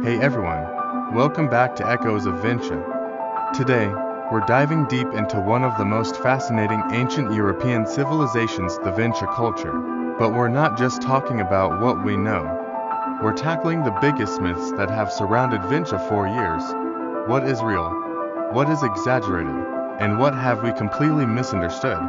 Hey everyone, welcome back to Echoes of Vinca. Today, we're diving deep into one of the most fascinating ancient European civilizations, the Vinca culture. But we're not just talking about what we know, we're tackling the biggest myths that have surrounded Vinca for years. What is real? What is exaggerated? And what have we completely misunderstood?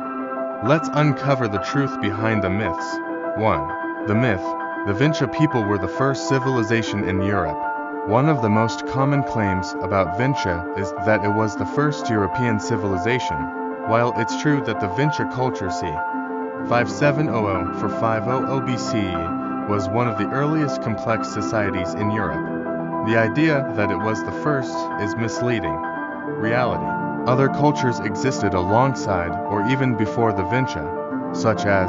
Let's uncover the truth behind the myths. 1. The myth: the Vinca people were the first civilization in Europe. One of the most common claims about Vinca is that it was the first European civilization. While it's true that the Vinca culture c. 5700 for 500 BCE was one of the earliest complex societies in Europe, the idea that it was the first is misleading. Reality: other cultures existed alongside or even before the Vinca, such as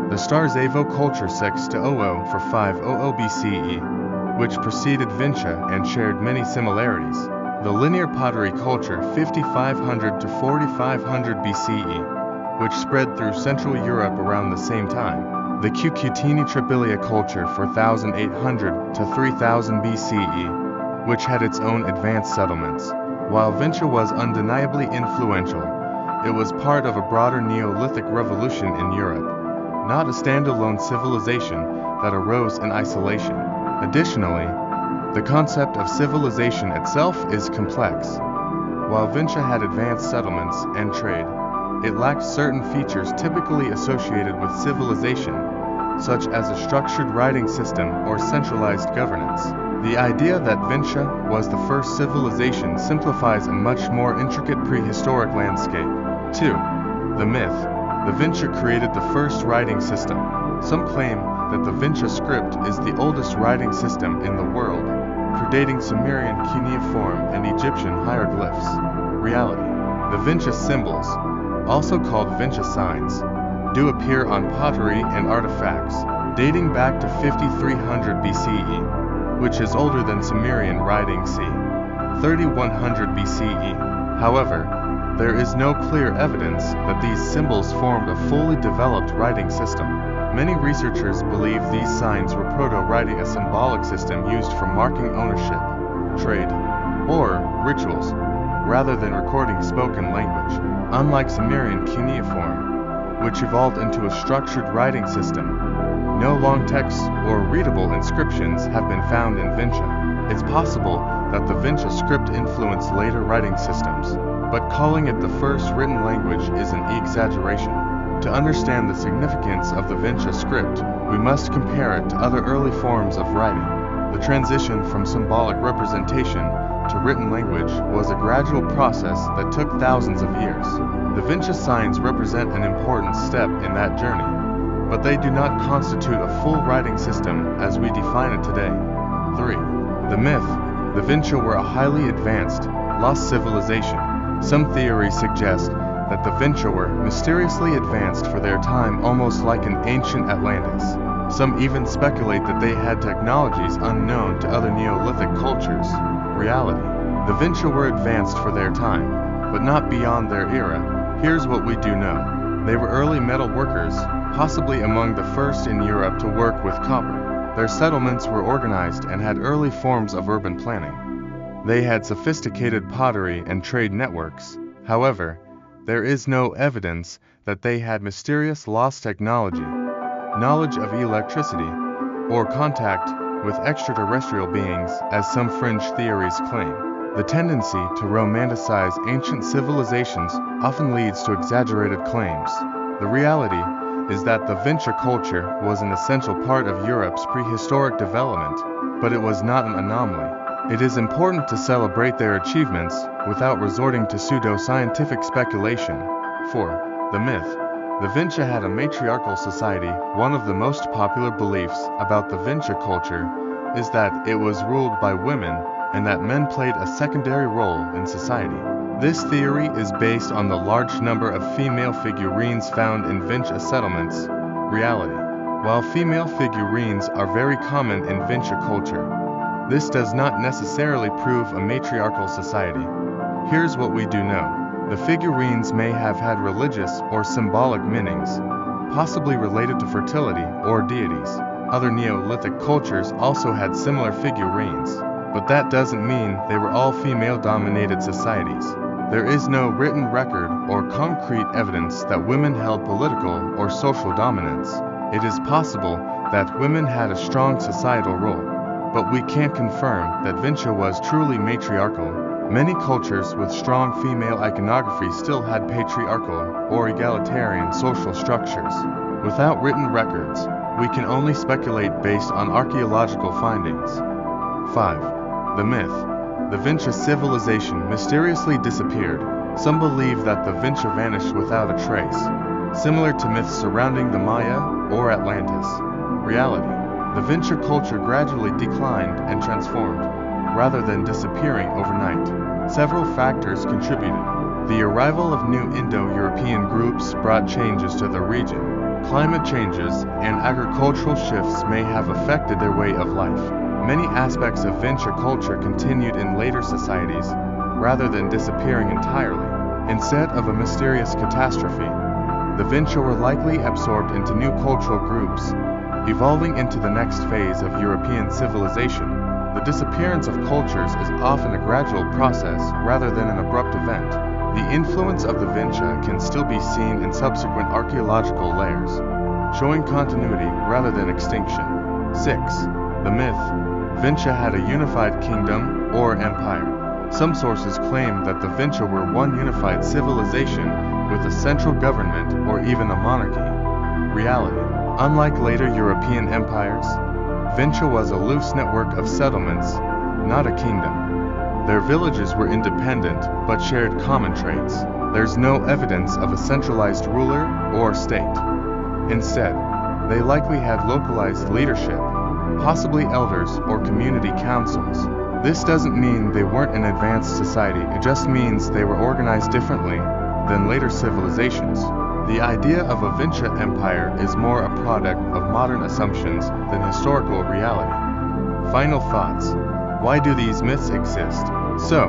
the Starzevo culture 600 for 500 BCE, which preceded Vinca and shared many similarities. The linear pottery culture 5500 to 4500 BCE, which spread through Central Europe around the same time. The Cucutini Tripilia culture 4800 to 3000 BCE, which had its own advanced settlements. While Vinca was undeniably influential, it was part of a broader Neolithic revolution in Europe, not a standalone civilization that arose in isolation. Additionally, the concept of civilization itself is complex. While Vinca had advanced settlements and trade, it lacked certain features typically associated with civilization, such as a structured writing system or centralized governance. The idea that Vinca was the first civilization simplifies a much more intricate prehistoric landscape. 2. The myth: the Vinca created the first writing system. Some claim that the Vinca script is the oldest writing system in the world, predating Sumerian cuneiform and Egyptian hieroglyphs. Reality: the Vinca symbols, also called Vinca signs, do appear on pottery and artifacts, dating back to 5300 BCE, which is older than Sumerian writing c. 3100 BCE. However, there is no clear evidence that these symbols formed a fully developed writing system. Many researchers believe these signs were proto-writing, a symbolic system used for marking ownership, trade, or rituals, rather than recording spoken language. Unlike Sumerian cuneiform, which evolved into a structured writing system, no long texts or readable inscriptions have been found in Vinca. It's possible that the Vinca script influenced later writing systems, but calling it the first written language is an exaggeration. To understand the significance of the Vinca script, we must compare it to other early forms of writing. The transition from symbolic representation to written language was a gradual process that took thousands of years. The Vinca signs represent an important step in that journey, but they do not constitute a full writing system as we define it today. 3. The myth: the Vinca were a highly advanced, lost civilization. Some theories suggest that the Vinca were mysteriously advanced for their time, almost like an ancient Atlantis. Some even speculate that they had technologies unknown to other Neolithic cultures. Reality: the Vinca were advanced for their time, but not beyond their era. Here's what we do know. They were early metal workers, possibly among the first in Europe to work with copper. Their settlements were organized and had early forms of urban planning. They had sophisticated pottery and trade networks. However, there is no evidence that they had mysterious lost technology, knowledge of electricity, or contact with extraterrestrial beings, as some fringe theories claim. The tendency to romanticize ancient civilizations often leads to exaggerated claims. The reality is that the Vinca culture was an essential part of Europe's prehistoric development, but it was not an anomaly. It is important to celebrate their achievements without resorting to pseudo-scientific speculation. 4. The myth: the Vinca had a matriarchal society. One of the most popular beliefs about the Vinca culture is that it was ruled by women and that men played a secondary role in society. This theory is based on the large number of female figurines found in Vinca settlements. Reality: while female figurines are very common in Vinca culture, this does not necessarily prove a matriarchal society. Here's what we do know. The figurines may have had religious or symbolic meanings, possibly related to fertility or deities. Other Neolithic cultures also had similar figurines. but that doesn't mean they were all female-dominated societies. There is no written record or concrete evidence that women held political or social dominance. It is possible that women had a strong societal role, but we can't confirm that Vinca was truly matriarchal. Many cultures with strong female iconography still had patriarchal or egalitarian social structures. Without written records, we can only speculate based on archaeological findings. 5. The myth. The Vinca civilization mysteriously disappeared. Some believe that the Vinca vanished without a trace, similar to myths surrounding the Maya or Atlantis. Reality. The Vinca culture gradually declined and transformed, rather than disappearing overnight. Several factors contributed. The arrival of new Indo-European groups brought changes to the region. Climate changes and agricultural shifts may have affected their way of life. Many aspects of Vinca culture continued in later societies, rather than disappearing entirely. Instead of a mysterious catastrophe, the Vinca were likely absorbed into new cultural groups, evolving into the next phase of European civilization. The disappearance of cultures is often a gradual process rather than an abrupt event. The influence of the Vinca can still be seen in subsequent archaeological layers, showing continuity rather than extinction. 6. The myth. Vinca had a unified kingdom or empire. Some sources claim that the Vinca were one unified civilization with a central government or even a monarchy. Reality. Unlike later European empires, Vinca was a loose network of settlements, not a kingdom. Their villages were independent but shared common traits. There's no evidence of a centralized ruler or state. Instead, they likely had localized leadership, possibly elders or community councils. This doesn't mean they weren't an advanced society, it just means they were organized differently than later civilizations. The idea of a Vinca empire is more a product of modern assumptions than historical reality. Final thoughts. Why do these myths exist? So,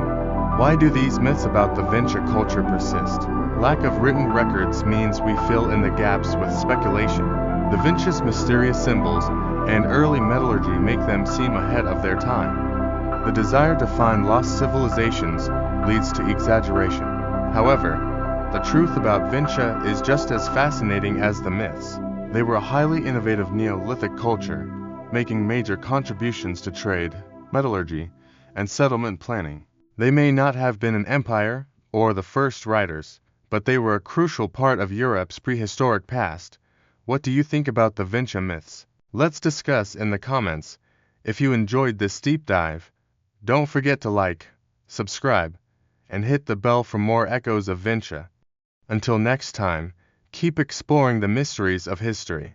why do these myths about the Vinca culture persist? Lack of written records means we fill in the gaps with speculation. The Vinca's mysterious symbols and early metallurgy make them seem ahead of their time. The desire to find lost civilizations leads to exaggeration. However, the truth about Vinca is just as fascinating as the myths. They were a highly innovative Neolithic culture, making major contributions to trade, metallurgy, and settlement planning. They may not have been an empire or the first writers, but they were a crucial part of Europe's prehistoric past. What do you think about the Vinca myths? Let's discuss in the comments. If you enjoyed this deep dive, don't forget to like, subscribe, and hit the bell for more echoes of Vinca. Until next time, keep exploring the mysteries of history.